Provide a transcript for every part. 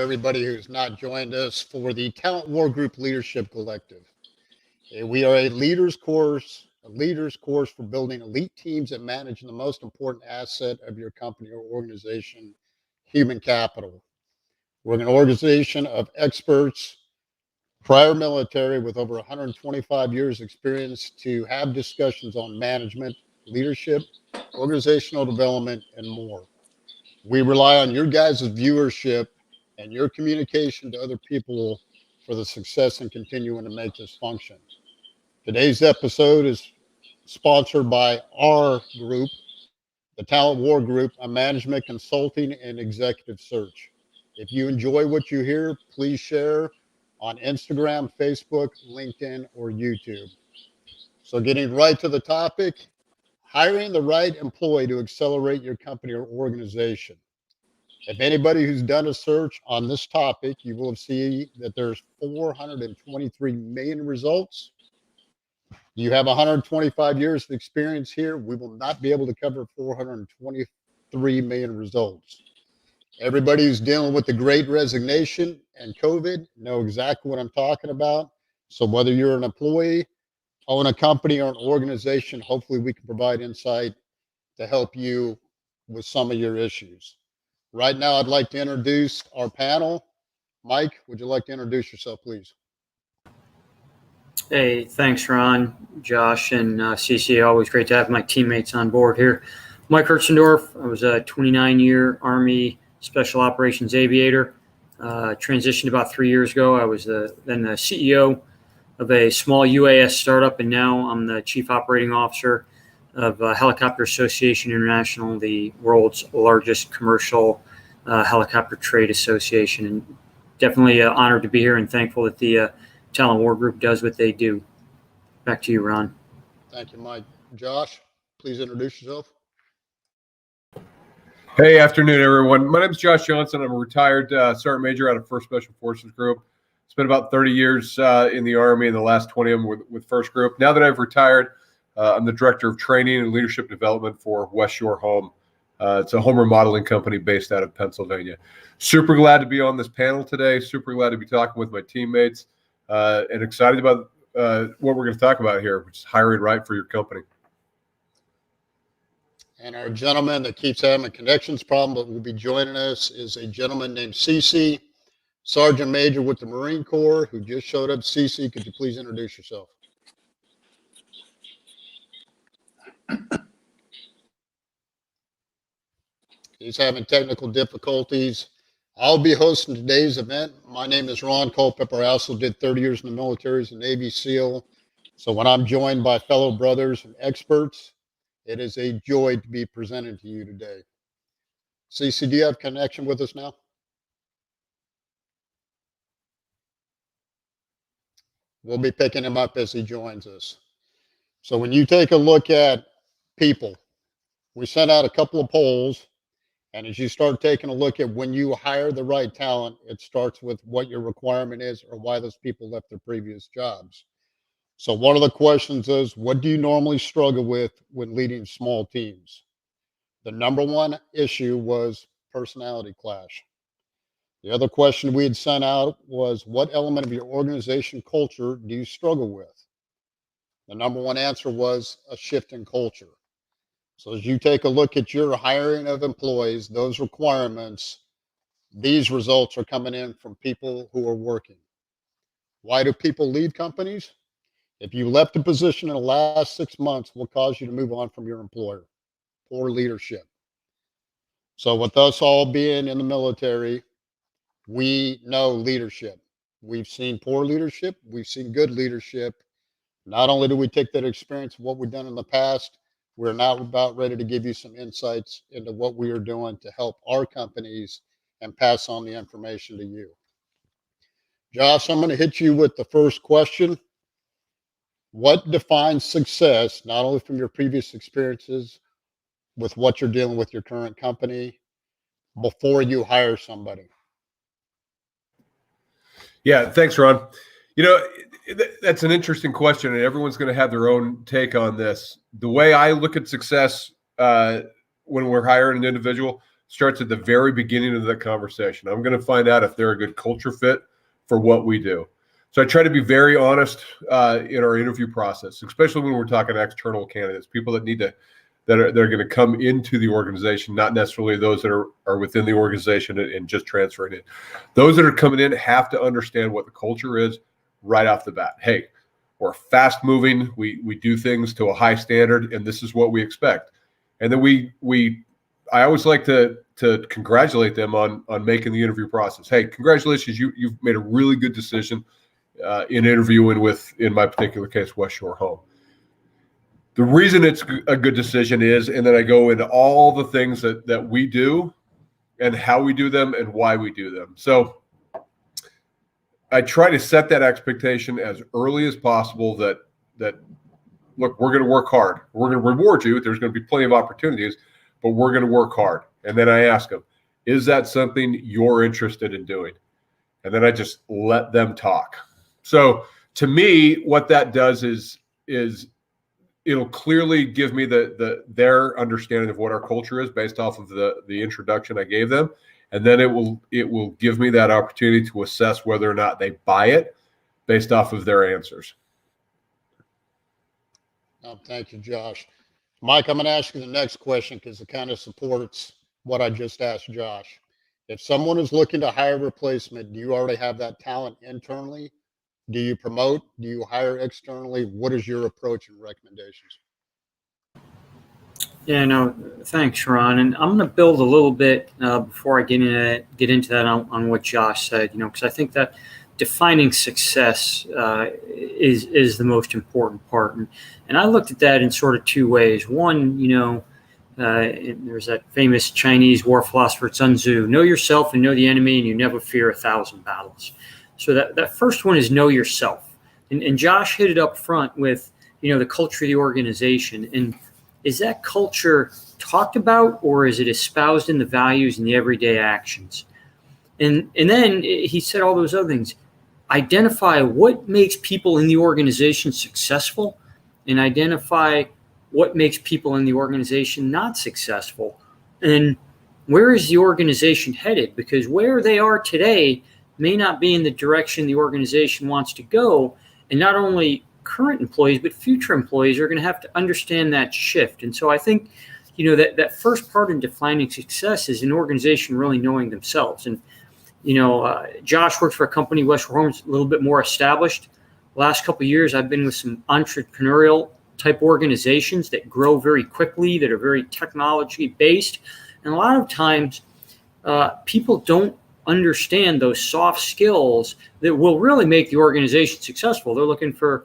everybody who's not joined us for the Talent War Group Leadership Collective. We are a leaders course for building elite teams and managing the most important asset of your company or organization, human capital. We're an organization of experts, prior military with over 125 years experience to have discussions on management, leadership, organizational development, and more. We rely on your guys' viewership and your communication to other people for the success and continuing to make this function. Today's episode is sponsored by our group, the Talent War Group, a management consulting and executive search. If you enjoy what you hear, please share on Instagram, Facebook, LinkedIn, or YouTube. So getting right to the topic, hiring the right employee to accelerate your company or organization. If anybody who's done a search on this topic, you will see that there's 423 million results. You have 125 years of experience here. We will not be able to cover 423 million results. Everybody who's dealing with the Great Resignation and COVID know exactly what I'm talking about. So whether you're an employee, own a company, or an organization, hopefully we can provide insight to help you with some of your issues. Right now, I'd like to introduce our panel. Mike, would you like to introduce yourself, please? Hey, thanks, Ron, Josh, and Cece. Always great to have my teammates on board here. Mike Hertzendorf. I was a 29-year Army Special Operations aviator. Transitioned about 3 years ago. I was then the CEO of a small UAS startup, and now I'm the Chief Operating Officer of Helicopter Association International, the world's largest commercial helicopter trade association. And definitely honored to be here and thankful that the Talent War Group does what they do. Back to you, Ron. Thank you, Mike. Josh, please introduce yourself. Hey, afternoon, everyone. My name is Josh Johnson. I'm a retired Sergeant Major out of 1st Special Forces Group. Spent about 30 years in the Army, and the last 20 of them with 1st Group. Now that I've retired, I'm the Director of Training and Leadership Development for West Shore Home. It's a home remodeling company based out of Pennsylvania. Super glad to be on this panel today. Super glad to be talking with my teammates, and excited about what we're going to talk about here, which is hiring right for your company. And our gentleman that keeps having a connections problem, but will be joining us, is a gentleman named Cece, Sergeant Major with the Marine Corps, who just showed up. Cece, could you please introduce yourself? He's having technical difficulties. I'll be hosting today's event. My name is Ron Culpeper. I also did 30 years in the military as a Navy SEAL. So when I'm joined by fellow brothers and experts, it is a joy to be presented to you today. Cece, do you have connection with us now? We'll be picking him up as he joins us. So when you take a look at people, we sent out a couple of polls. And as you start taking a look at when you hire the right talent, it starts with what your requirement is or why those people left their previous jobs. So one of the questions is, what do you normally struggle with when leading small teams? The number one issue was personality clash. The other question we had sent out was, what element of your organization culture do you struggle with? The number one answer was a shift in culture. So as you take a look at your hiring of employees, those requirements, these results are coming in from people who are working. Why do people leave companies? If you left a position in the last 6 months, what caused you to move on from your employer? Poor leadership. So with us all being in the military, we know leadership. We've seen poor leadership. We've seen good leadership. Not only do we take that experience of what we've done in the past, we're now about ready to give you some insights into what we are doing to help our companies and pass on the information to you. Josh, I'm going to hit you with the first question. What defines success, not only from your previous experiences with what you're dealing with your current company, before you hire somebody? Yeah, thanks, Ron. You know, that's an interesting question, and everyone's going to have their own take on this. The way I look at success when we're hiring an individual, starts at the very beginning of that conversation. I'm going to find out if they're a good culture fit for what we do. So I try to be very honest in our interview process, especially when we're talking external candidates, people that need to, that are going to come into the organization, not necessarily those that are within the organization and just transferring it. Those that are coming in have to understand what the culture is right off the bat. Hey, we're fast moving. We do things to a high standard, and this is what we expect. And then I always like to congratulate them on making the interview process. Hey, congratulations, you've made a really good decision in interviewing with, in my particular case, West Shore Home. The reason it's a good decision is, and then I go into all the things that we do and how we do them and why we do them. So I try to set that expectation as early as possible that look, we're going to work hard. We're going to reward you. There's going to be plenty of opportunities, but we're going to work hard. And then I ask them, is that something you're interested in doing? And then I just let them talk. So to me, what that does is it'll clearly give me their understanding of what our culture is based off of the introduction I gave them. And then it will give me that opportunity to assess whether or not they buy it based off of their answers. Thank you, Josh. Mike, I'm going to ask you the next question because it kind of supports what I just asked Josh. If someone is looking to hire a replacement, do you already have that talent internally? Do you promote? Do you hire externally? What is your approach and recommendations? Yeah, no, thanks, Ron. And I'm going to build a little bit before I get into that on what Josh said, because I think that defining success is the most important part. And I looked at that in sort of two ways. One, there's that famous Chinese war philosopher Sun Tzu, know yourself and know the enemy, and you never fear 1,000 battles. So that first one is know yourself. And Josh hit it up front with, the culture of the organization. And is that culture talked about, or is it espoused in the values and the everyday actions? And then he said all those other things. Identify what makes people in the organization successful and identify what makes people in the organization not successful. And where is the organization headed? Because where they are today may not be in the direction the organization wants to go. And not only current employees, but future employees are going to have to understand that shift. And so I think, that first part in defining success is an organization really knowing themselves. And, Josh works for a company, West Shore Homes, a little bit more established. Last couple of years, I've been with some entrepreneurial type organizations that grow very quickly, that are very technology based. And a lot of times people don't understand those soft skills that will really make the organization successful. They're looking for,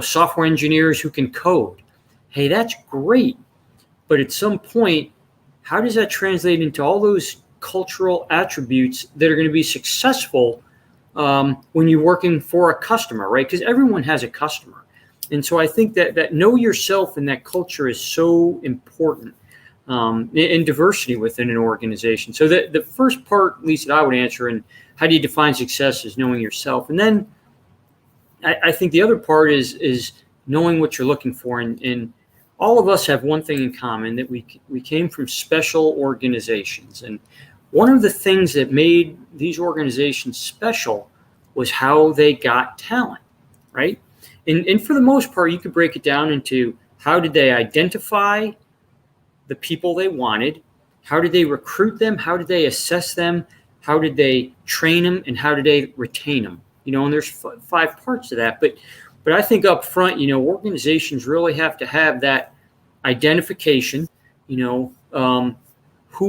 software engineers who can code. Hey, that's great. But at some point, how does that translate into all those cultural attributes that are going to be successful when you're working for a customer, right? Because everyone has a customer. And so I think that know yourself and that culture is so important in diversity within an organization. So the first part, at least that I would answer, and how do you define success, is knowing yourself. And then I think the other part is knowing what you're looking for. And all of us have one thing in common, that we came from special organizations. And one of the things that made these organizations special was how they got talent, right? And for the most part, you could break it down into how did they identify the people they wanted, how did they recruit them, how did they assess them, how did they train them, and how did they retain them? And there's 5 parts to that. But I think up front, organizations really have to have that identification. Who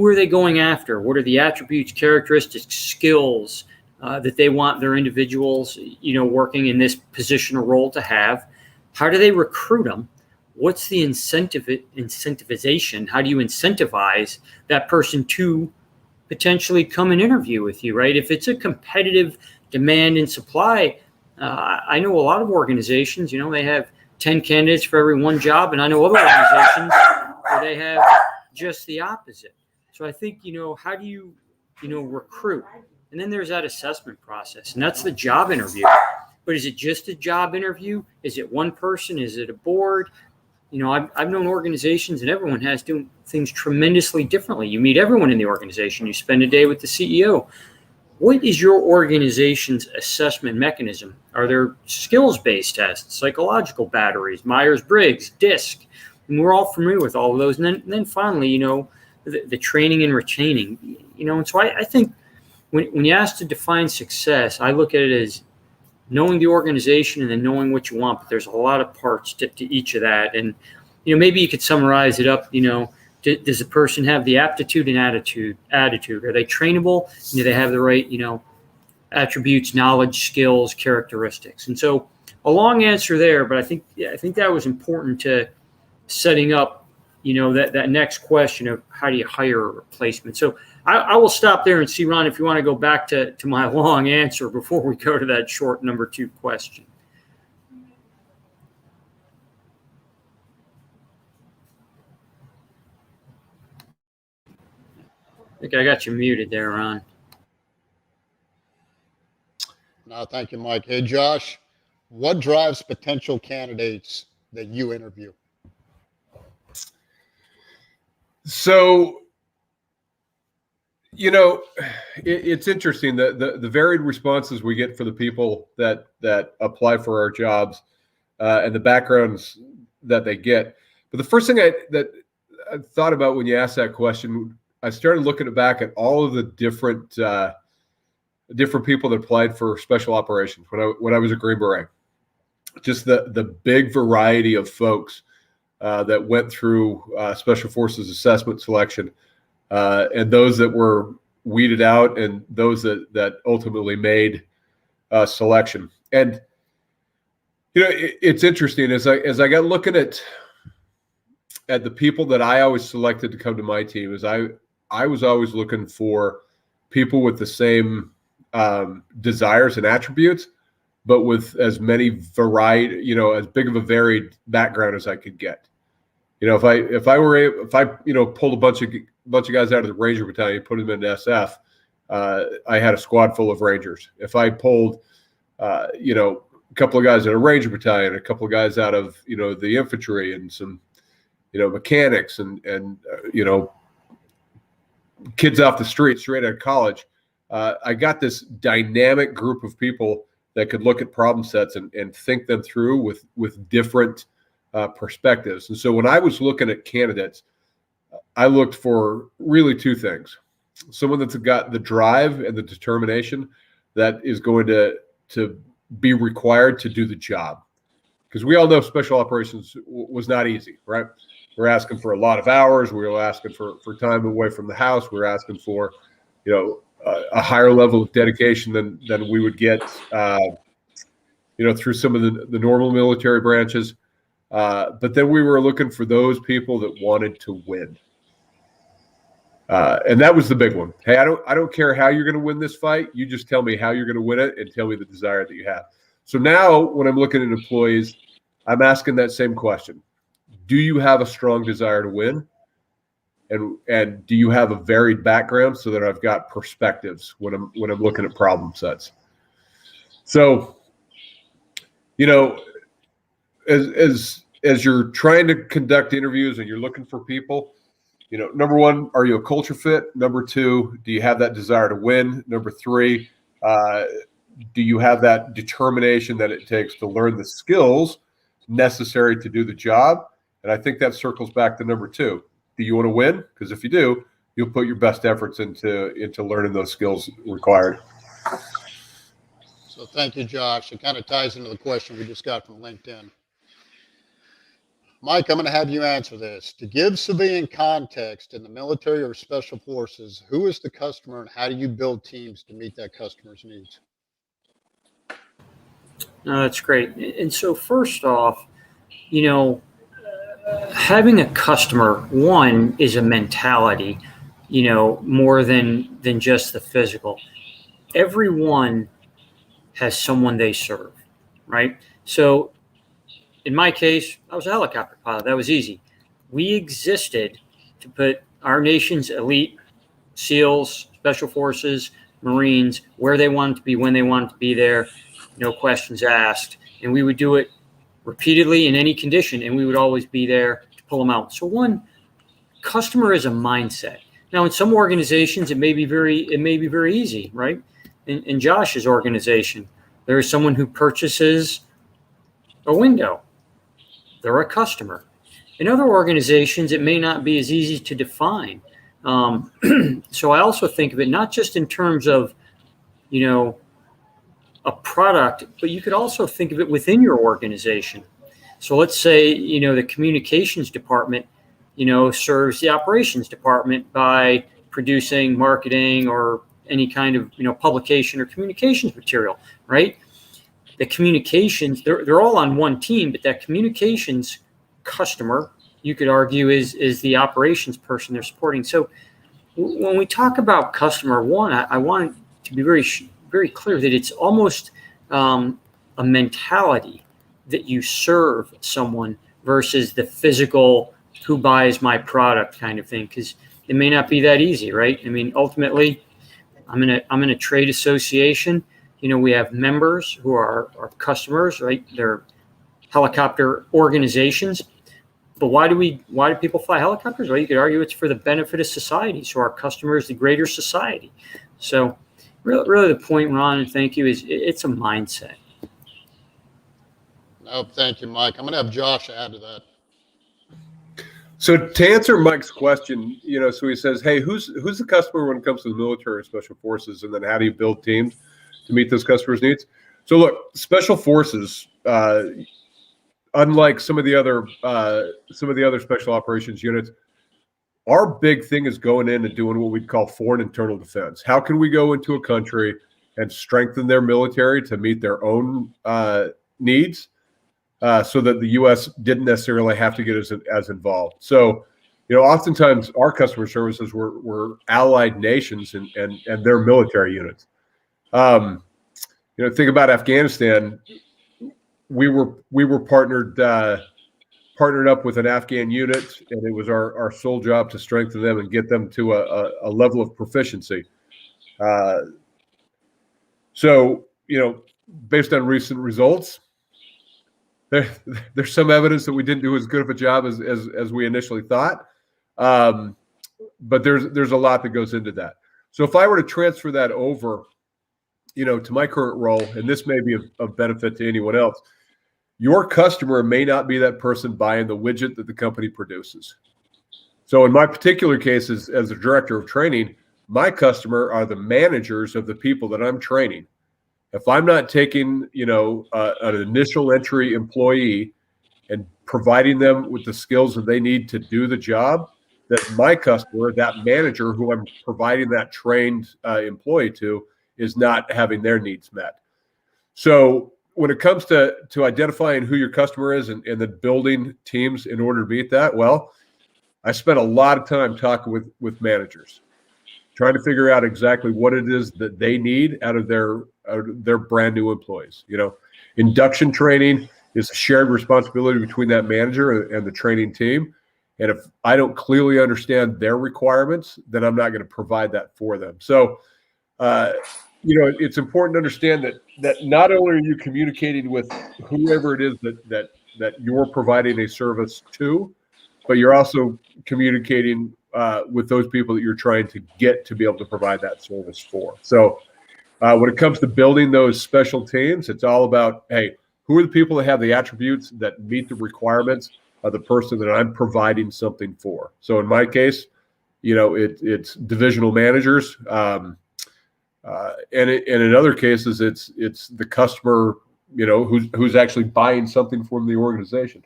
are they going after? What are the attributes, characteristics, skills that they want their individuals, working in this position or role to have? How do they recruit them? What's the incentivization? How do you incentivize that person to potentially come and interview with you, right? If it's a competitive demand and supply, I know a lot of organizations, they have 10 candidates for every one job, and I know other organizations where they have just the opposite. So I think, how do you, recruit? And then there's that assessment process, and that's the job interview. But is it just a job interview? Is it one person? Is it a board? I've known organizations and everyone has doing things tremendously differently. You meet everyone in the organization. You spend a day with the CEO. What is your organization's assessment mechanism? Are there skills-based tests, psychological batteries, Myers-Briggs, DISC? And we're all familiar with all of those. And then finally, the training and retaining. And so I think when you ask to define success, I look at it as knowing the organization and then knowing what you want. But there's a lot of parts to each of that. And, maybe you could summarize it up, does the person have the aptitude and attitude? Are they trainable? Do they have the right, attributes, knowledge, skills, characteristics? And so a long answer there, but I think that was important to setting up, that next question of how do you hire a replacement. So I will stop there and see, Ron, if you want to go back to my long answer before we go to that short number 2 question. I think I got you muted there, Ron. No, thank you, Mike. Hey, Josh, what drives potential candidates that you interview? So, it's interesting that the varied responses we get for the people that apply for our jobs and the backgrounds that they get. But the first thing I thought about when you asked that question, I started looking back at all of the different people that applied for special operations when I was a Green Beret. Just the big variety of folks that went through Special Forces assessment selection, and those that were weeded out, and those that ultimately made selection. And it's interesting as I got looking at the people that I always selected to come to my team, is I was always looking for people with the same desires and attributes, but with as many variety, as big of a varied background as I could get. If I pulled a bunch of guys out of the Ranger Battalion, put them in SF, I had a squad full of Rangers. If I pulled, a couple of guys out of Ranger Battalion, a couple of guys out of the infantry, and some mechanics and kids off the street straight out of college, I got this dynamic group of people that could look at problem sets and think them through with different perspectives. And so when I was looking at candidates, I looked for really 2 things: someone that's got the drive and the determination that is going to be required to do the job. Because we all know special operations was not easy, right? We're asking for a lot of hours. We were asking for time away from the house. We were asking for, a higher level of dedication than we would get, through some of the normal military branches. But then we were looking for those people that wanted to win. And that was the big one. Hey, I don't care how you're going to win this fight. You just tell me how you're going to win it and tell me the desire that you have. So now when I'm looking at employees, I'm asking that same question. Do you have a strong desire to win? And do you have a varied background so that I've got perspectives when I'm looking at problem sets? So, as you're trying to conduct interviews and you're looking for people, number 1, are you a culture fit? Number 2, do you have that desire to win? Number 3, do you have that determination that it takes to learn the skills necessary to do the job? And I think that circles back to number 2. Do you want to win? Because if you do, you'll put your best efforts into learning those skills required. So thank you, Josh. It kind of ties into the question we just got from LinkedIn. Mike, I'm going to have you answer this. To give civilian context in the military or special forces, who is the customer and how do you build teams to meet that customer's needs? No, that's great. And so first off, having a customer, one, is a mentality, more than just the physical. Everyone has someone they serve, right? So in my case, I was a helicopter pilot. That was easy. We existed to put our nation's elite SEALs, Special Forces, Marines, where they wanted to be, when they wanted to be there, no questions asked. And we would do it repeatedly in any condition, and we would always be there to pull them out. So one, customer is a mindset. Now, in some organizations, it may be very easy, right? In Josh's organization, there is someone who purchases a window. They're a customer. In other organizations, it may not be as easy to define. So I also think of it not just in terms of, a product, but you could also think of it within your organization. So let's say, the communications department, serves the operations department by producing marketing or any kind of, publication or communications material, right? The communications, they're all on one team, but that communications customer, you could argue, is the operations person they're supporting. So when we talk about customer, one, I want to be very clear that it's almost a mentality that you serve someone versus the physical who buys my product kind of thing, because it may not be that easy, right? I mean, ultimately, I'm in a trade association. We have members who are our customers, right? They're helicopter organizations. But why do people fly helicopters? Well, you could argue it's for the benefit of society. So our customer is the greater society. So really the point, Ron, and thank you, is it's a mindset. No, thank you, Mike. I'm going to have Josh add to that. So to answer Mike's question, so he says, hey, who's the customer when it comes to the military or special forces? And then how do you build teams to meet those customers' needs? So look, special forces, unlike some of the other special operations units, our big thing is going in and doing what we'd call foreign internal defense. How can we go into a country and strengthen their military to meet their own needs, so that the U.S. didn't necessarily have to get as involved? So, oftentimes our customer services were allied nations and their military units. Think about Afghanistan. We were partnered up with an Afghan unit, and it was our sole job to strengthen them and get them to a level of proficiency. So, based on recent results, there's some evidence that we didn't do as good of a job as we initially thought. But there's a lot that goes into that. So if I were to transfer that over, to my current role, and this may be of benefit to anyone else, your customer may not be that person buying the widget that the company produces. So in my particular case, as a director of training, my customer are the managers of the people that I'm training. If I'm not taking, an initial entry employee and providing them with the skills that they need to do the job, that my customer, that manager who I'm providing that trained employee to, is not having their needs met. So when it comes to identifying who your customer is and then building teams in order to meet that, well, I spent a lot of time talking with managers, trying to figure out exactly what it is that they need out of their brand new employees. Induction training is a shared responsibility between that manager and the training team. And if I don't clearly understand their requirements, then I'm not going to provide that for them. So, it's important to understand that not only are you communicating with whoever it is that you're providing a service to, but you're also communicating with those people that you're trying to get to be able to provide that service for. So when it comes to building those special teams, it's all about, hey, who are the people that have the attributes that meet the requirements of the person that I'm providing something for? So in my case, it's divisional managers. And in other cases, it's the customer, who's actually buying something from the organization.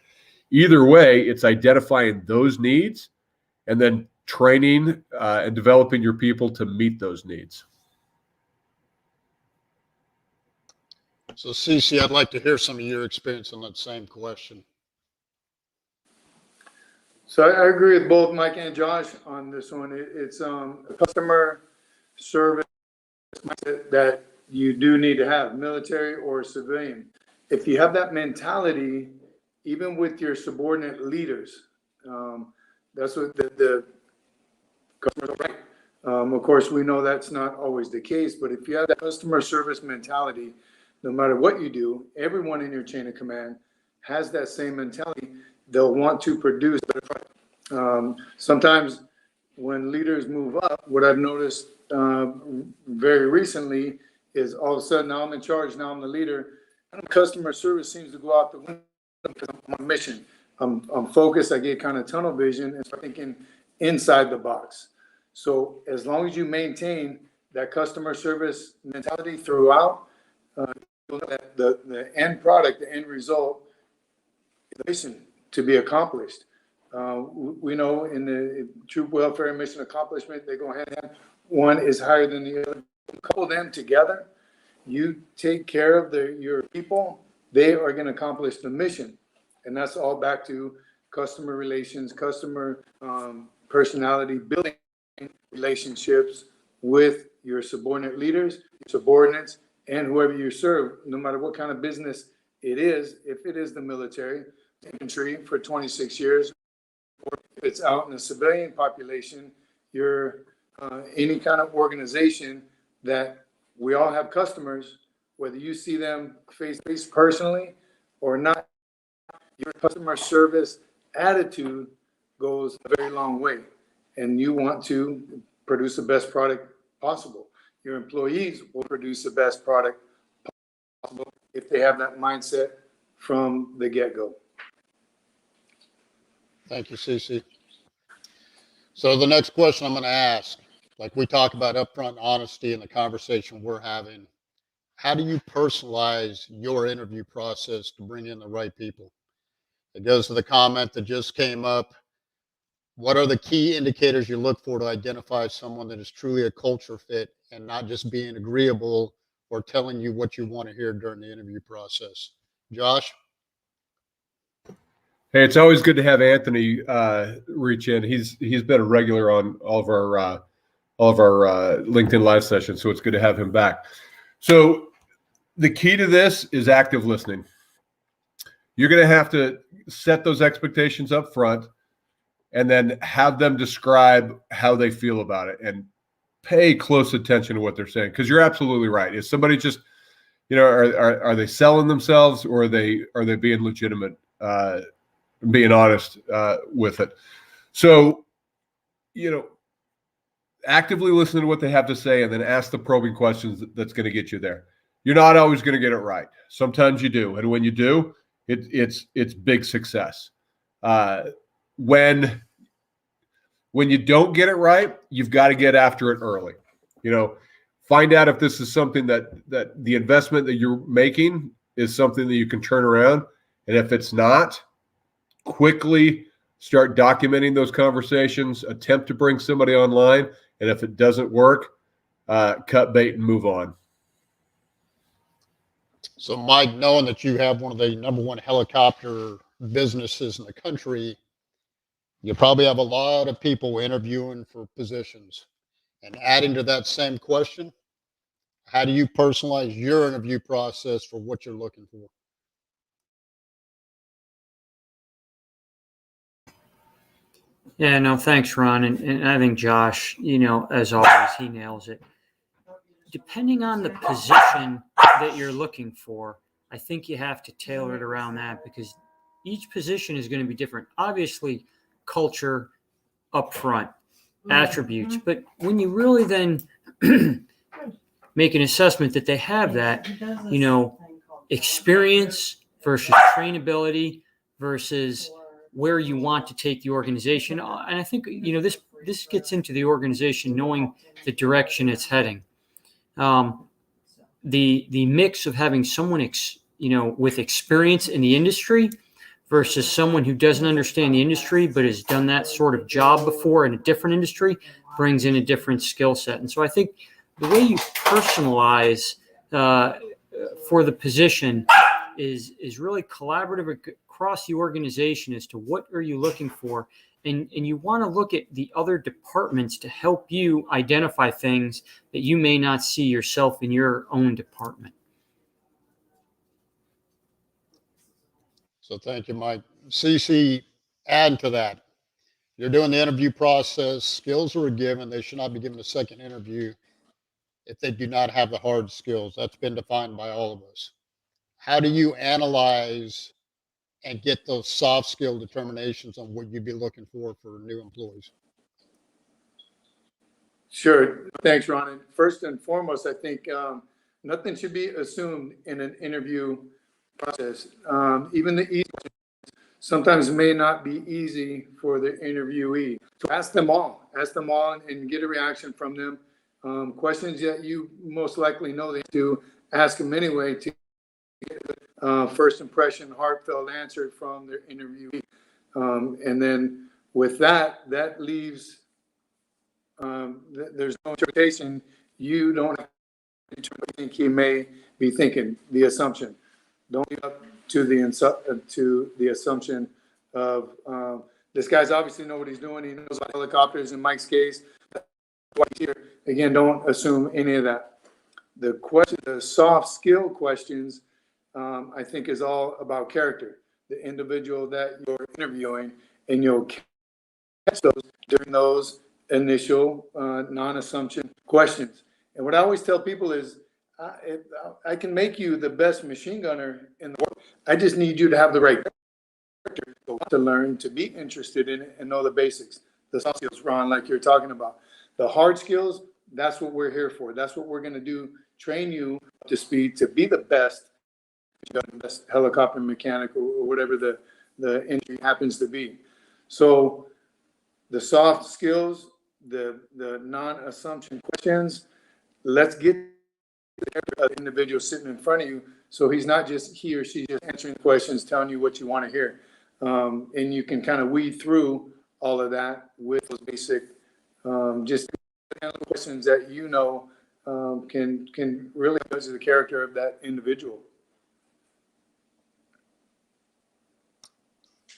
Either way, it's identifying those needs and then training and developing your people to meet those needs. So, Cece, I'd like to hear some of your experience on that same question. So I agree with both Mike and Josh on this one. It's a customer service that you do need to have, military or civilian. If you have that mentality, even with your subordinate leaders, that's what the customers are right. Of course, we know that's not always the case, but if you have that customer service mentality, no matter what you do, everyone in your chain of command has that same mentality, they'll want to produce better product. Sometimes when leaders move up, what I've noticed very recently is all of a sudden now I'm in charge, now I'm the leader, and customer service seems to go out the window because I'm on a mission. I'm focused, I get kind of tunnel vision and start thinking inside the box. So as long as you maintain that customer service mentality throughout, the end product, the end result, the mission to be accomplished. We know in the troop welfare and mission accomplishment, they go hand in hand. One is higher than the other. Couple them together, you take care of your people, they are going to accomplish the mission. And that's all back to customer relations, customer personality, building relationships with your subordinate leaders, your subordinates, and whoever you serve, no matter what kind of business it is. If it is the military, infantry for 26 years, or if it's out in the civilian population, you're any kind of organization that we all have customers, whether you see them face to face personally or not, your customer service attitude goes a very long way. And you want to produce the best product possible. Your employees will produce the best product possible if they have that mindset from the get-go. Thank you, Cece. So the next question I'm going to ask, like we talk about upfront honesty in the conversation we're having, how do you personalize your interview process to bring in the right people? It goes to the comment that just came up. What are the key indicators you look for to identify someone that is truly a culture fit and not just being agreeable or telling you what you want to hear during the interview process? Josh? Hey, it's always good to have Anthony reach in. He's been a regular on all of our LinkedIn live sessions, so it's good to have him back. So the key to this is active listening. You're going to have to set those expectations up front and then have them describe how they feel about it and pay close attention to what they're saying, because you're absolutely right. Is somebody just, are they selling themselves, or are they being legitimate, being honest with it? So, actively listen to what they have to say and then ask the probing questions that's going to get you there. You're not always going to get it right. Sometimes you do. And when you do, it's big success. When you don't get it right, you've got to get after it early. Find out if this is something that the investment that you're making is something that you can turn around. And if it's not, quickly start documenting those conversations, attempt to bring somebody online. And if it doesn't work, cut bait and move on. So, Mike, knowing that you have one of the #1 helicopter businesses in the country, you probably have a lot of people interviewing for positions. And adding to that same question, how do you personalize your interview process for what you're looking for? Yeah, no, thanks, Ron. And I think Josh, as always, he nails it. Depending on the position that you're looking for, I think you have to tailor it around that, because each position is going to be different. Obviously, culture up front, attributes. But when you really then make an assessment that they have that, experience versus trainability versus where you want to take the organization. And I think, this gets into the organization knowing the direction it's heading. The mix of having someone, with experience in the industry versus someone who doesn't understand the industry but has done that sort of job before in a different industry brings in a different skill set. And so I think the way you personalize for the position is really collaborative across the organization as to what are you looking for. And you want to look at the other departments to help you identify things that you may not see yourself in your own department. So thank you, Mike. Cece, add to that. You're doing the interview process. Skills are a given. They should not be given a second interview if they do not have the hard skills. That's been defined by all of us. How do you analyze and get those soft skill determinations on what you'd be looking for new employees? Sure. Thanks, Ron. And first and foremost, I think nothing should be assumed in an interview process. Even the easy sometimes may not be easy for the interviewee. So ask them all and get a reaction from them. Questions that you most likely know they do, ask them anyway to get first impression, heartfelt answer from their interviewee. And then with that leaves, there's no interpretation. You don't have to determine what you think he may be thinking, the assumption. Don't leave up to the assumption of this guy's obviously know what he's doing. He knows about helicopters in Mike's case. Again, don't assume any of that. The soft skill questions, I think, is all about character. The individual that you're interviewing, and you'll catch those during those initial non-assumption questions. And what I always tell people is, I can make you the best machine gunner in the world. I just need you to have the right character to learn, to be interested in it, and know the basics. The soft skills, Ron, like you're talking about. The hard skills, that's what we're here for. That's what we're going to do. Train you up to speed to be the best helicopter mechanic or whatever the industry happens to be. So the soft skills, the non-assumption questions, let's get the individual sitting in front of you, so he's not just he or she just answering questions, telling you what you want to hear, and you can kind of weed through all of that with those basic, just questions that can really judge the character of that individual.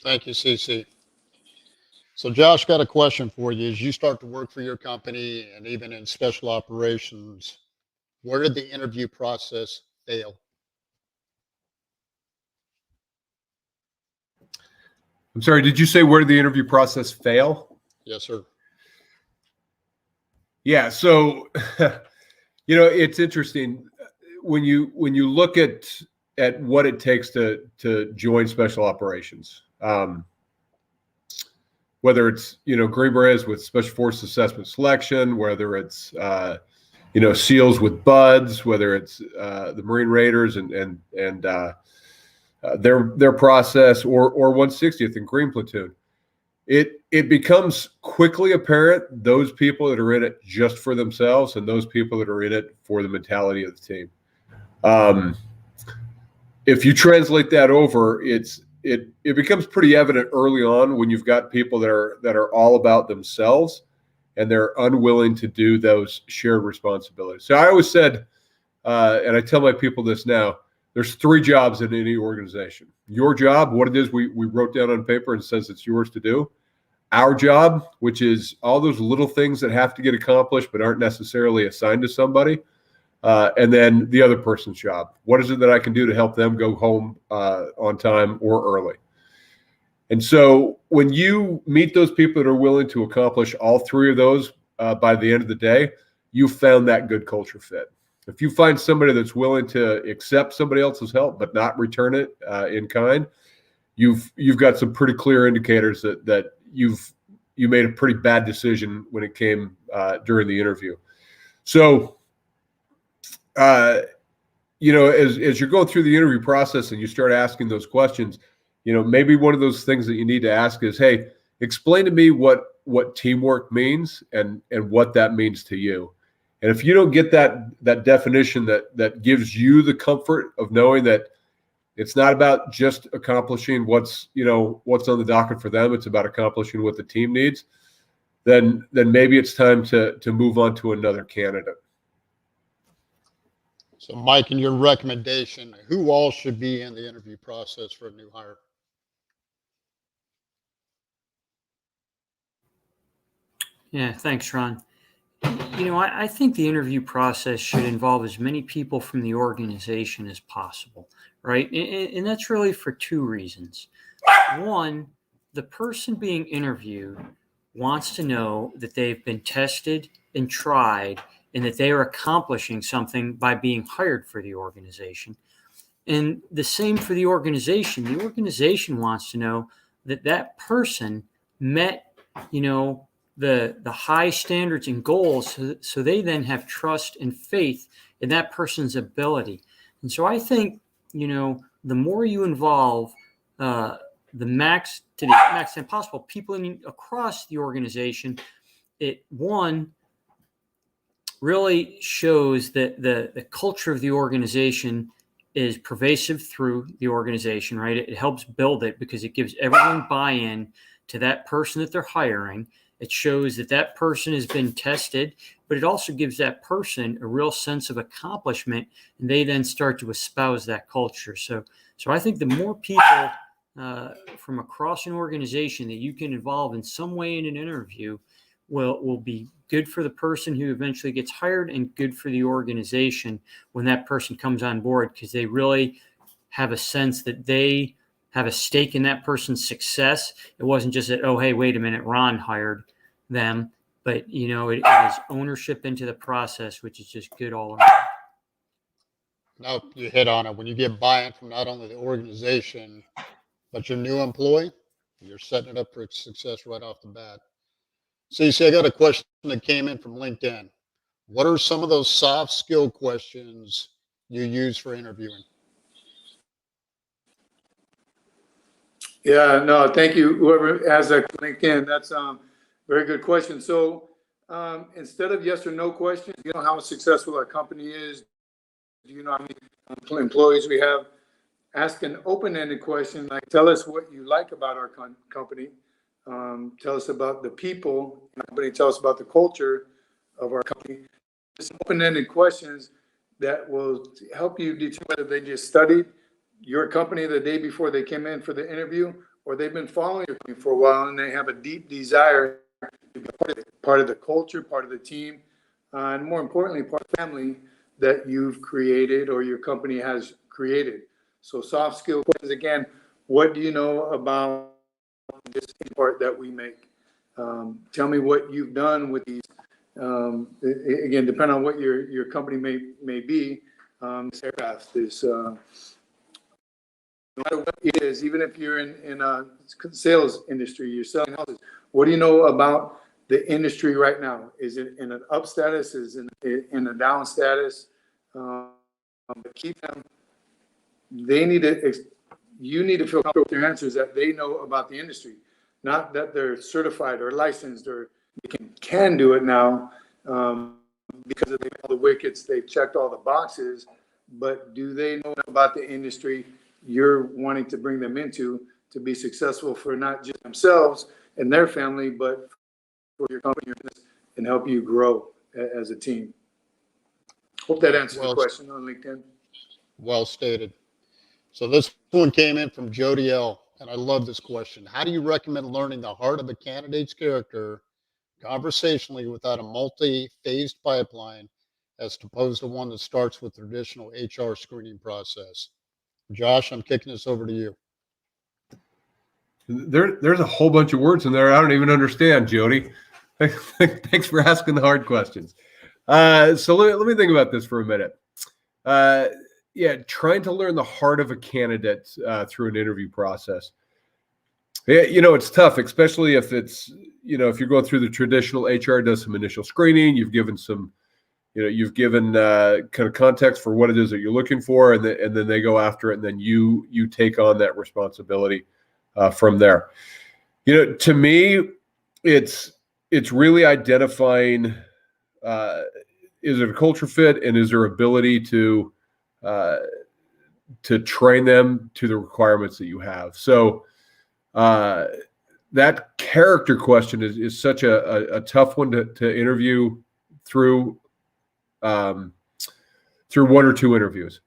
Thank you, Cece. So Josh, got a question for you. As you start to work for your company and even in special operations, where did the interview process fail? I'm sorry, did you say where did the interview process fail? Yes, sir. Yeah, so it's interesting when you look at what it takes to join special operations. Whether it's Green Berets with Special Forces Assessment Selection, whether it's SEALs with BUDS, whether it's the Marine Raiders and their process, or 160th and Green Platoon, it becomes quickly apparent those people that are in it just for themselves and those people that are in it for the mentality of the team. If you translate that over, it becomes pretty evident early on when you've got people that are all about themselves and they're unwilling to do those shared responsibilities. So I always said, and I tell my people this now, there's 3 jobs in any organization. Your job, what it is we wrote down on paper and says it's yours to do. Our job, which is all those little things that have to get accomplished but aren't necessarily assigned to somebody. And then the other person's job. What is it that I can do to help them go home on time or early? And so when you meet those people that are willing to accomplish all 3 of those by the end of the day, you found that good culture fit. If you find somebody that's willing to accept somebody else's help but not return it in kind, you've got some pretty clear indicators that you made a pretty bad decision when it came during the interview. So as you're going through the interview process and you start asking those questions, maybe one of those things that you need to ask is, hey, explain to me what teamwork means and what that means to you. And if you don't get that definition that gives you the comfort of knowing that it's not about just accomplishing what's on the docket for them, it's about accomplishing what the team needs, then maybe it's time to move on to another candidate. So Mike, in your recommendation, who all should be in the interview process for a new hire? Yeah, thanks, Ron. I think the interview process should involve as many people from the organization as possible, right? And that's really for 2 reasons. One, the person being interviewed wants to know that they've been tested and tried and that they are accomplishing something by being hired for the organization. And the same for the organization. The organization wants to know that that person met, the high standards and goals, so they then have trust and faith in that person's ability. And so I think, the more you involve to the max extent possible people across the organization, it really shows that the culture of the organization is pervasive through the organization, right? It helps build it because it gives everyone buy-in to that person that they're hiring. It shows that that person has been tested, but it also gives that person a real sense of accomplishment, and they then start to espouse that culture. So I think the more people from across an organization that you can involve in some way in an interview will be good for the person who eventually gets hired and good for the organization when that person comes on board, because they really have a sense that they have a stake in that person's success. It wasn't just that, oh, hey, wait a minute, Ron hired them, but it is ownership into the process, which is just good all around. Now you hit on it. When you get buy-in from not only the organization, but your new employee, you're setting it up for success right off the bat. Cece, I got a question that came in from LinkedIn. What are some of those soft skill questions you use for interviewing? Yeah, no, thank you. Whoever has that LinkedIn, that's very good question. So instead of yes or no questions, how successful our company is, do you know how many employees we have? Ask an open-ended question like, tell us what you like about our company. Tell us about the people in our company. Tell us about the culture of our company. Just open-ended questions that will help you determine whether they just studied your company the day before they came in for the interview, or they've been following your company for a while and they have a deep desire to be part of the culture, part of the team, and more importantly, part of the family that you've created or your company has created. So soft skill questions, again, what do you know about this part that we make? Tell me what you've done with these. Again, depending on what your company may be, this aircraft, this no matter what it is, even if you're in a sales industry, you're selling houses. What do you know about the industry right now? Is it in an up status? Is it in a down status? Keep them. You need to feel comfortable with your answers that they know about the industry, not that they're certified or licensed or they can do it now because of all the wickets. They've checked all the boxes, but do they know about the industry you're wanting to bring them into to be successful for not just themselves and their family, but for your company and help you grow as a team? Hope that answers the question on LinkedIn. Well stated. So this one came in from Jody L, and I love this question. How do you recommend learning the heart of a candidate's character conversationally without a multi-phased pipeline as opposed to one that starts with traditional HR screening process? Josh, I'm kicking this over to you. There's a whole bunch of words in there I don't even understand, Jody. Thanks for asking the hard questions. So let me think about this for a minute. Trying to learn the heart of a candidate through an interview process. Yeah, it's tough, especially if it's, if you're going through the traditional HR does some initial screening, you've given some, kind of context for what it is that you're looking for, and then they go after it, and then you take on that responsibility from there. To me, it's really identifying is it a culture fit, and is there ability to train them to the requirements that you have. So that character question is such a tough one to interview through one or two interviews.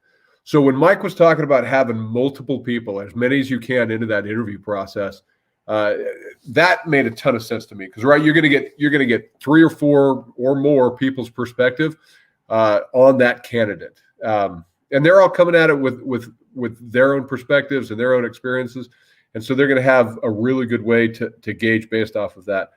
So when Mike was talking about having multiple people, as many as you can, into that interview process, that made a ton of sense to me, because you're going to get 3 or 4 or more people's perspective on that candidate, and they're all coming at it with their own perspectives and their own experiences, and so they're going to have a really good way to gauge based off of that.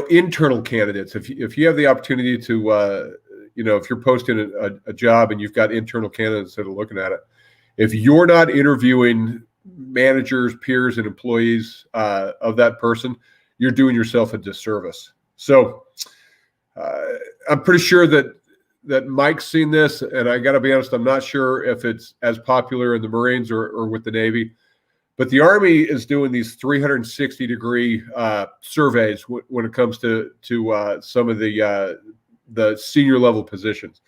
Internal candidates, if you have the opportunity to if you're posting a job and you've got internal candidates that are looking at it, if you're not interviewing managers, peers, and employees of that person, you're doing yourself a disservice. So I'm pretty sure that Mike's seen this, and I got to be honest, I'm not sure if it's as popular in the Marines or with the Navy, but the Army is doing these 360-degree surveys when it comes to some of the senior level positions.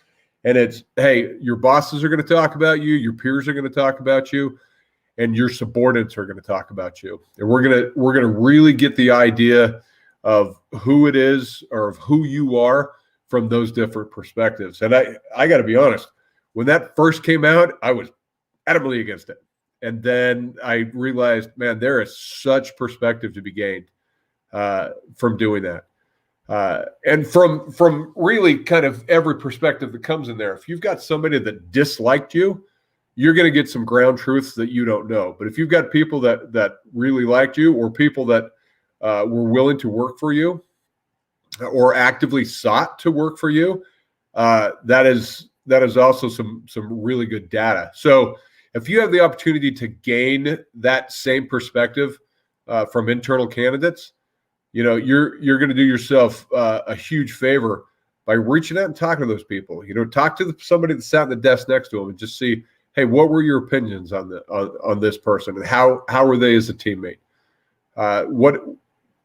And it's, hey, your bosses are going to talk about you, your peers are going to talk about you, and your subordinates are going to talk about you. And we're gonna really get the idea of who it is or of who you are from those different perspectives. And I got to be honest, when that first came out, I was adamantly against it. And then I realized, man, there is such perspective to be gained from doing that. And from really kind of every perspective that comes in there. If you've got somebody that disliked you, you're going to get some ground truths that you don't know. But if you've got people that really liked you, or people that were willing to work for you, or actively sought to work for you, that is also some really good data. So if you have the opportunity to gain that same perspective from internal candidates, you're going to do yourself a huge favor by reaching out and talking to those people. Talk to somebody that sat at the desk next to them and just see, hey, what were your opinions on this person, and how were they as a teammate? What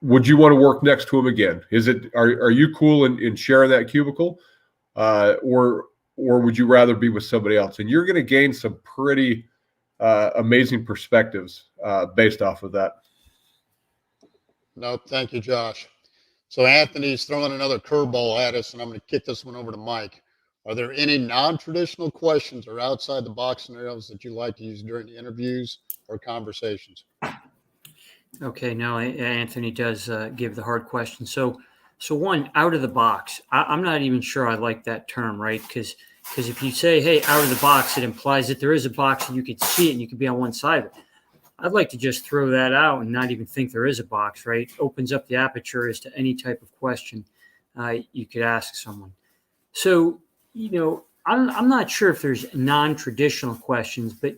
would you want to work next to him again? Are you cool in sharing that cubicle, or would you rather be with somebody else? And you're going to gain some pretty amazing perspectives based off of that. No, thank you, Josh. So Anthony's throwing another curveball at us, and I'm going to kick this one over to Mike. Are there any non-traditional questions or outside the box scenarios that you like to use during the interviews or conversations? Okay, no, Anthony does give the hard question. So one, out of the box. I'm not even sure I like that term, right? Because if you say, hey, out of the box, it implies that there is a box and you could see it and you could be on one side of it. I'd like to just throw that out and not even think there is a box, right? Opens up the aperture as to any type of question you could ask someone. So, I'm not sure if there's non-traditional questions, but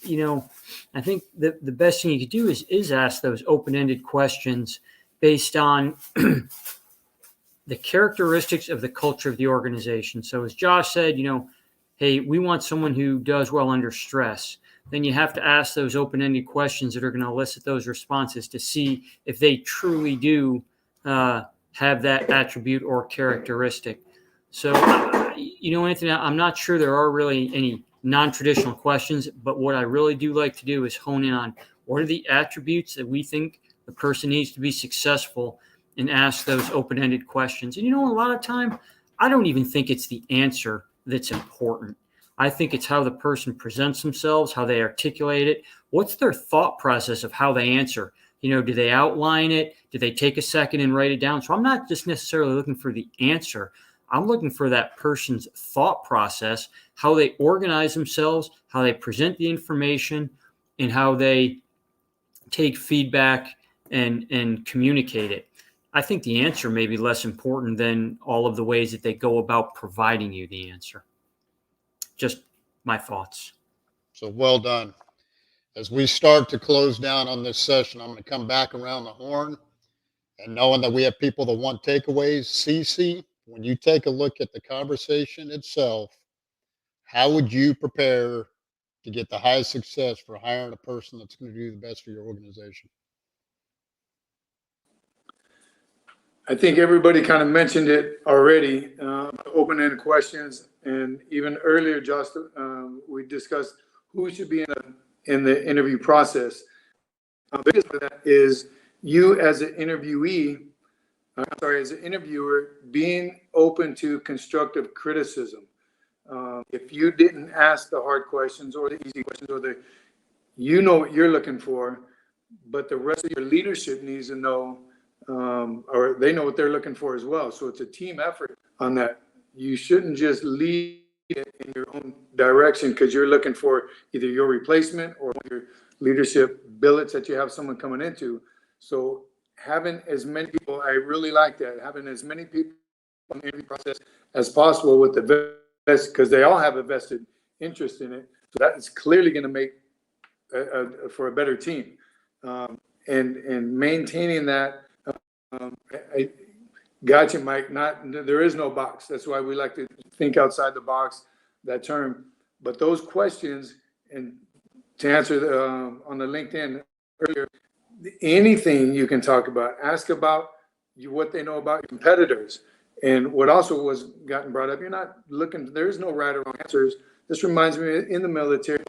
I think the best thing you could do is ask those open-ended questions based on the characteristics of the culture of the organization. So as Josh said, hey, we want someone who does well under stress. Then you have to ask those open-ended questions that are going to elicit those responses to see if they truly do have that attribute or characteristic. So, Anthony, I'm not sure there are really any non-traditional questions, but what I really do like to do is hone in on what are the attributes that we think the person needs to be successful, and ask those open-ended questions. And, a lot of time, I don't even think it's the answer that's important. I think it's how the person presents themselves, how they articulate it. What's their thought process of how they answer? Do they outline it? Do they take a second and write it down? So I'm not just necessarily looking for the answer. I'm looking for that person's thought process, how they organize themselves, how they present the information, and how they take feedback and communicate it. I think the answer may be less important than all of the ways that they go about providing you the answer. Just my thoughts. So well done. As we start to close down on this session, I'm going to come back around the horn, and knowing that we have people that want takeaways. Cece, when you take a look at the conversation itself, how would you prepare to get the highest success for hiring a person that's going to do the best for your organization? I think everybody kind of mentioned it already, open-ended questions. And even earlier, Josh, we discussed who should be in the interview process. The biggest of that is you as an as an interviewer, being open to constructive criticism. If you didn't ask the hard questions or the easy questions, or what you're looking for, but the rest of your leadership needs to know, or they know what they're looking for as well. So it's a team effort on that. You shouldn't just lead it in your own direction because you're looking for either your replacement or your leadership billets that you have someone coming into. So having as many people, I really like that, having as many people on the interview process as possible with the best, because they all have a vested interest in it. So that is clearly going to make for a better team. And maintaining that, I got you, Mike. There is no box. That's why we like to think outside the box, that term. But those questions, and to answer on the LinkedIn earlier, anything you can talk about, ask about what they know about your competitors. And what also was gotten brought up, you're not looking, there is no right or wrong answers. This reminds me in the military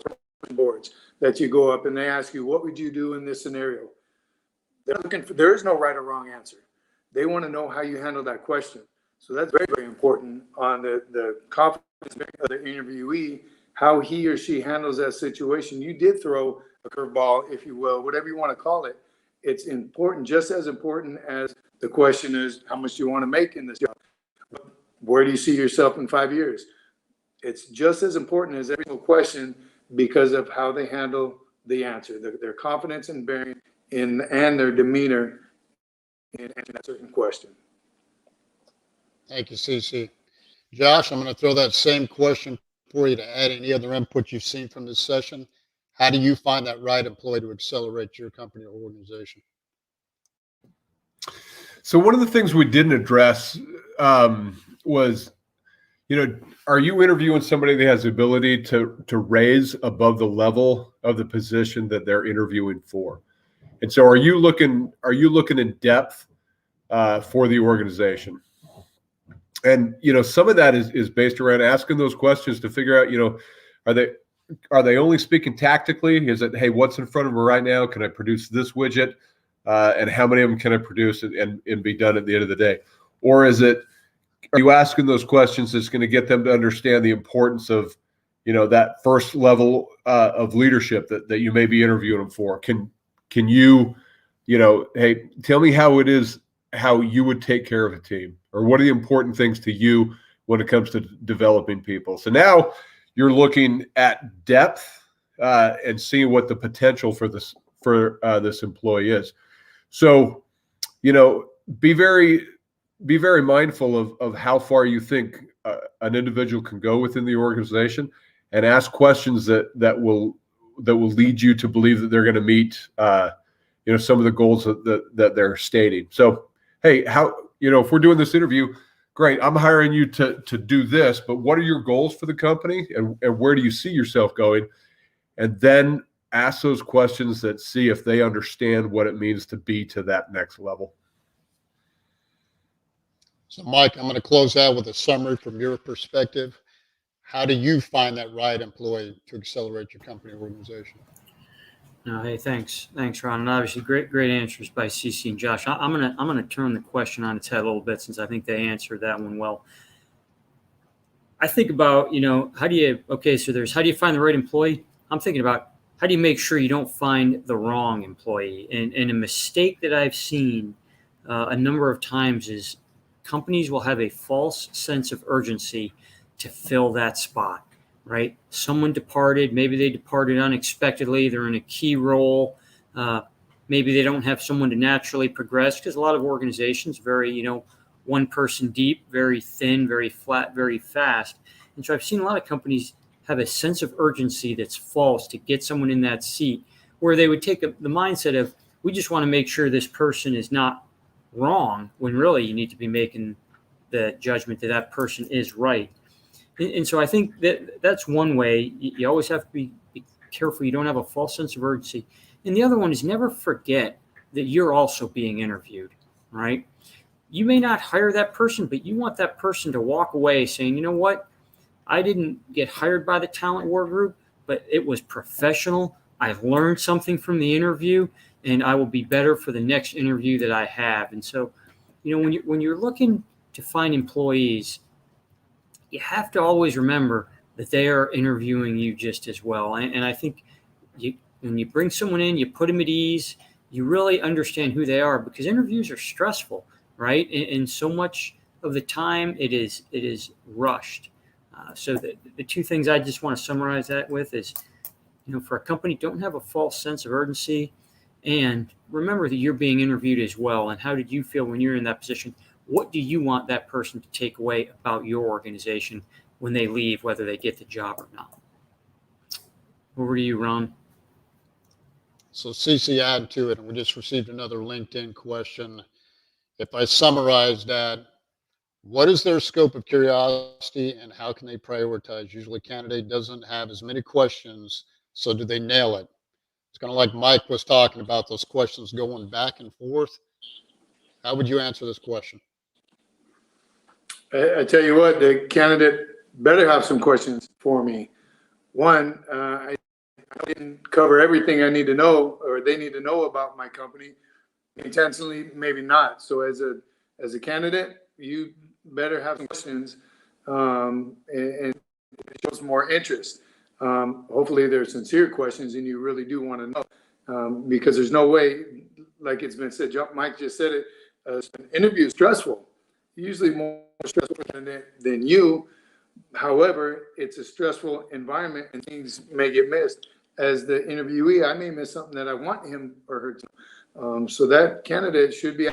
boards that you go up and they ask you, what would you do in this scenario? They're looking for, there is no right or wrong answer. They want to know how you handle that question. So that's very, very important on the confidence of the interviewee, how he or she handles that situation. You did throw a curveball, if you will, whatever you want to call it. It's important, just as important as the question is, how much do you want to make in this job? Where do you see yourself in 5 years? It's just as important as every single question because of how they handle the answer, their confidence and bearing in, and their demeanor in answering that certain question. Thank you, Cece. Josh, I'm going to throw that same question for you to add any other input you've seen from this session. How do you find that right employee to accelerate your company or organization? So one of the things we didn't address was, are you interviewing somebody that has the ability to raise above the level of the position that they're interviewing for? And so are you looking in depth for the organization? And, some of that is based around asking those questions to figure out, are they only speaking tactically? Is it, hey, what's in front of me right now? Can I produce this widget? And how many of them can I produce and be done at the end of the day? Or is it, are you asking those questions that's going to get them to understand the importance of, that first level of leadership that you may be interviewing them for? Can you, hey, tell me how it is, how you would take care of a team, or what are the important things to you when it comes to developing people? So now you're looking at depth and seeing what the potential for this employee is. So, be very mindful of how far you think an individual can go within the organization, and ask questions that will lead you to believe that they're going to meet, some of the goals that they're stating. So, hey, if we're doing this interview, great, I'm hiring you to do this, but what are your goals for the company, and where do you see yourself going? And then ask those questions that see if they understand what it means to be to that next level. So, Mike, I'm going to close out with a summary from your perspective. How do you find that right employee to accelerate your company or organization? Hey, thanks, Ron. And obviously, great answers by Cece and Josh. I'm gonna turn the question on its head a little bit, since I think they answered that one well. I think about, how do you find the right employee? I'm thinking about, how do you make sure you don't find the wrong employee? And a mistake that I've seen a number of times is companies will have a false sense of urgency to fill that spot, right? Someone departed, maybe they departed unexpectedly, they're in a key role. Maybe they don't have someone to naturally progress, because a lot of organizations very, one person deep, very thin, very flat, very fast. And so I've seen a lot of companies have a sense of urgency that's false to get someone in that seat, where they would take the mindset of, we just want to make sure this person is not wrong, when really you need to be making the judgment that person is right. And so I think that's one way. You always have to be careful you don't have a false sense of urgency. And the other one is, never forget that you're also being interviewed, right? You may not hire that person, but you want that person to walk away saying, you know what? I didn't get hired by the talent war group, but it was professional. I've learned something from the interview, and I will be better for the next interview that I have. And so, when you're looking to find employees, you have to always remember that they are interviewing you just as well. And I think when you bring someone in, you put them at ease, you really understand who they are, because interviews are stressful, right? And so much of the time it is rushed. So the two things I just want to summarize that with is, for a company, don't have a false sense of urgency, and remember that you're being interviewed as well. And how did you feel when you're in that position? what do you want that person to take away about your organization when they leave, whether they get the job or not? Over to you, Ron. So Cece added to it, and we just received another LinkedIn question. If I summarize that, what is their scope of curiosity and how can they prioritize? Usually candidate doesn't have as many questions, so do they nail it? It's kind of like Mike was talking about, those questions going back and forth. How would you answer this question? I tell you what, the candidate better have some questions for me. One, I didn't cover everything I need to know or they need to know about my company. Intentionally, maybe not. So as a candidate, you better have some questions and show some more interest. Hopefully they're sincere questions and you really do want to know, because there's no way, like it's been said, Mike just said it, an interview is stressful, usually more stressful than you. However, it's a stressful environment and things may get missed. As the interviewee, I may miss something that I want him or her to. So that candidate should be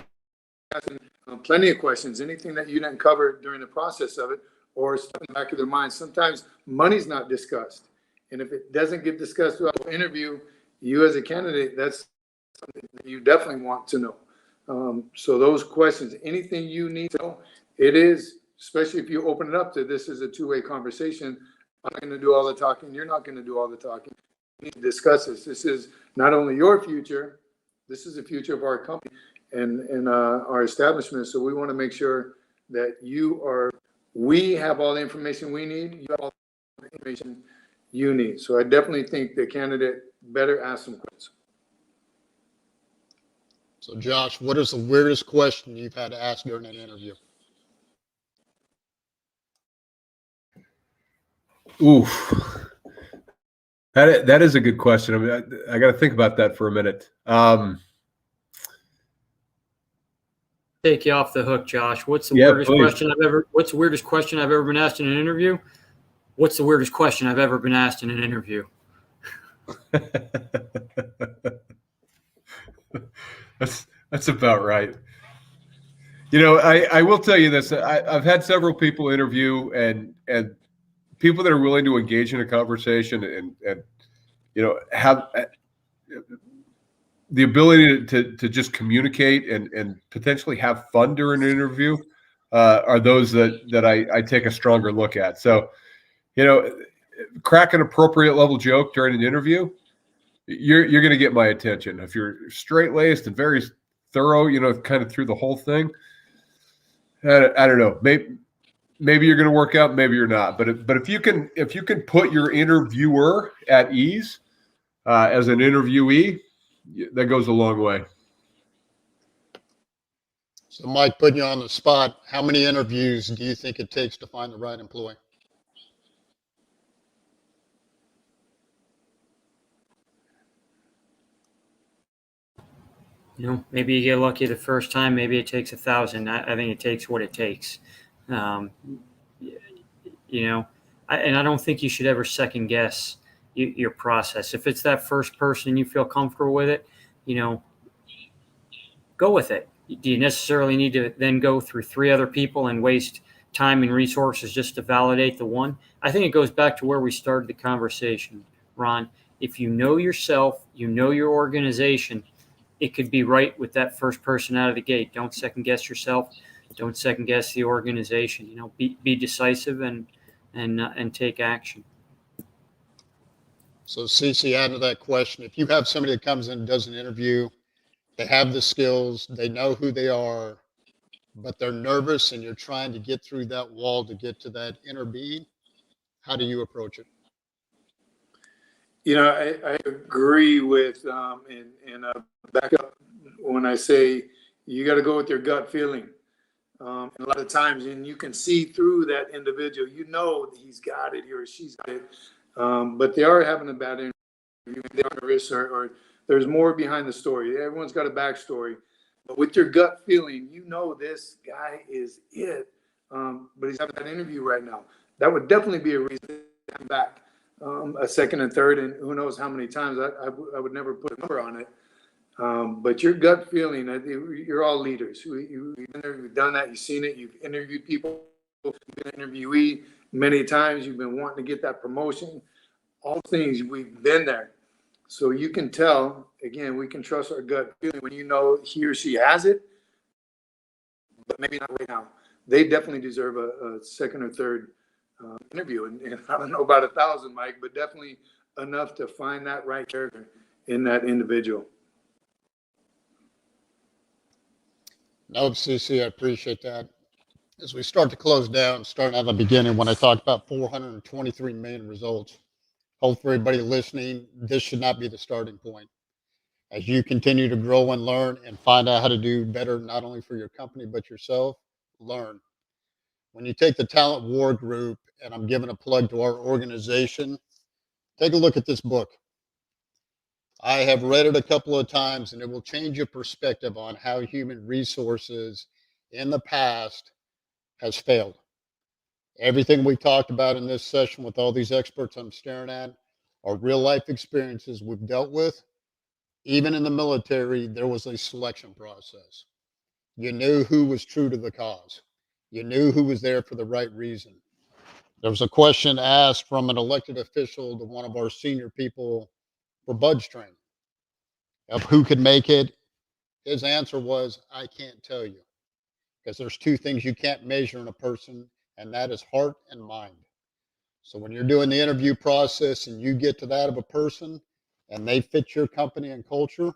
asking plenty of questions, anything that you didn't cover during the process of it, or stuff in the back of their mind. Sometimes money's not discussed. And if it doesn't get discussed throughout the interview, you as a candidate, that's something that you definitely want to know. So those questions, anything you need to know, it is, especially if you open it up to this is a two-way conversation. I'm not going to do all the talking. You're not going to do all the talking. We need to discuss this. This is not only your future, this is the future of our company and our establishment. So we want to make sure that we have all the information we need. You have all the information you need. So I definitely think the candidate better ask some questions. So Josh, what is the weirdest question you've had to ask during an interview? Oof. That is a good question. I mean, I got to think about that for a minute. Take you off the hook, Josh. What's the weirdest question I've ever been asked in an interview? What's the weirdest question I've ever been asked in an interview? That's about right. You know, I will tell you this. I've had several people interview and people that are willing to engage in a conversation and you know, have the ability to just communicate and potentially have fun during an interview are those that I take a stronger look at. So, you know, crack an appropriate level joke during an interview, you're going to get my attention. If you're straight-laced and very thorough, you know, kind of through the whole thing, I don't know. Maybe you're going to work out, maybe you're not. But if you can put your interviewer at ease as an interviewee, that goes a long way. So Mike, putting you on the spot, how many interviews do you think it takes to find the right employee? You know, maybe you get lucky the first time. Maybe it takes 1,000. I think it takes what it takes. You know, I don't think you should ever second guess your process. If it's that first person and you feel comfortable with it, you know, go with it. Do you necessarily need to then go through 3 other people and waste time and resources just to validate the one? I think it goes back to where we started the conversation, Ron. If you know yourself, you know your organization, it could be right with that first person out of the gate. Don't second guess yourself. Don't second guess the organization. You know, be decisive and take action. So Cece, add to that question, if you have somebody that comes in and does an interview, they have the skills, they know who they are, but they're nervous and you're trying to get through that wall to get to that inner being, how do you approach it? You know, I agree with, and back up when I say you got to go with your gut feeling. And a lot of times, and you can see through that individual, you know, he's got it, he or she's got it, but they are having a bad interview, they are nervous, or there's more behind the story. Everyone's got a backstory, but with your gut feeling, you know, this guy is it, but he's having that interview right now. That would definitely be a reason to come back. A second and third, and who knows how many times. I would never put a number on it. But your gut feeling, you're all leaders. You've done that. You've seen it. You've interviewed people. You've been an interviewee many times. You've been wanting to get that promotion. All things, we've been there. So you can tell, again, we can trust our gut feeling when you know he or she has it, but maybe not right now. They definitely deserve a second or third interview. And I don't know about 1,000, Mike, but definitely enough to find that right character in that individual. No, Cece, I appreciate that. As we start to close down, starting at the beginning, when I talked about 423 million results, hope for everybody listening, this should not be the starting point. As you continue to grow and learn and find out how to do better, not only for your company, but yourself, learn. When you take the Talent War Group, and I'm giving a plug to our organization, take a look at this book. I have read it a couple of times, and it will change your perspective on how human resources in the past has failed. Everything we talked about in this session with all these experts I'm staring at are real life experiences we've dealt with. Even in the military, there was a selection process. You knew who was true to the cause. You knew who was there for the right reason. There was a question asked from an elected official to one of our senior people for budge training of who could make it. His answer was, I can't tell you, because there's two things you can't measure in a person, and that is heart and mind. So when you're doing the interview process and you get to that of a person and they fit your company and culture,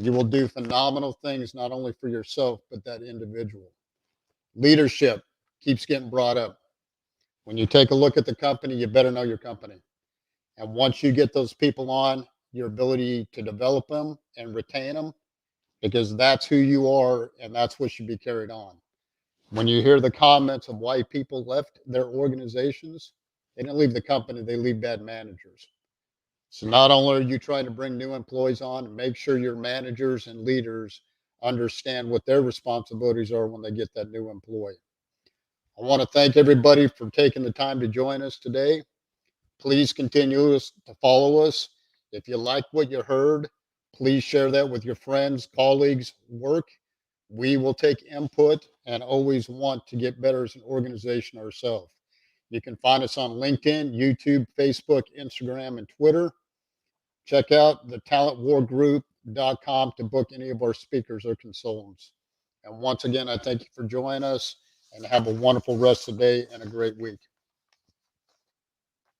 you will do phenomenal things, not only for yourself, but that individual. Leadership keeps getting brought up. When you take a look at the company, you better know your company. And once you get those people on, your ability to develop them and retain them, because that's who you are and that's what should be carried on. When you hear the comments of why people left their organizations, they didn't leave the company, they leave bad managers. So not only are you trying to bring new employees on, make sure your managers and leaders understand what their responsibilities are when they get that new employee. I want to thank everybody for taking the time to join us today. Please continue to follow us. If you like what you heard, please share that with your friends, colleagues, work. We will take input and always want to get better as an organization ourselves. You can find us on LinkedIn, YouTube, Facebook, Instagram, and Twitter. Check out the talentwargroup.com to book any of our speakers or consultants. And once again, I thank you for joining us and have a wonderful rest of the day and a great week.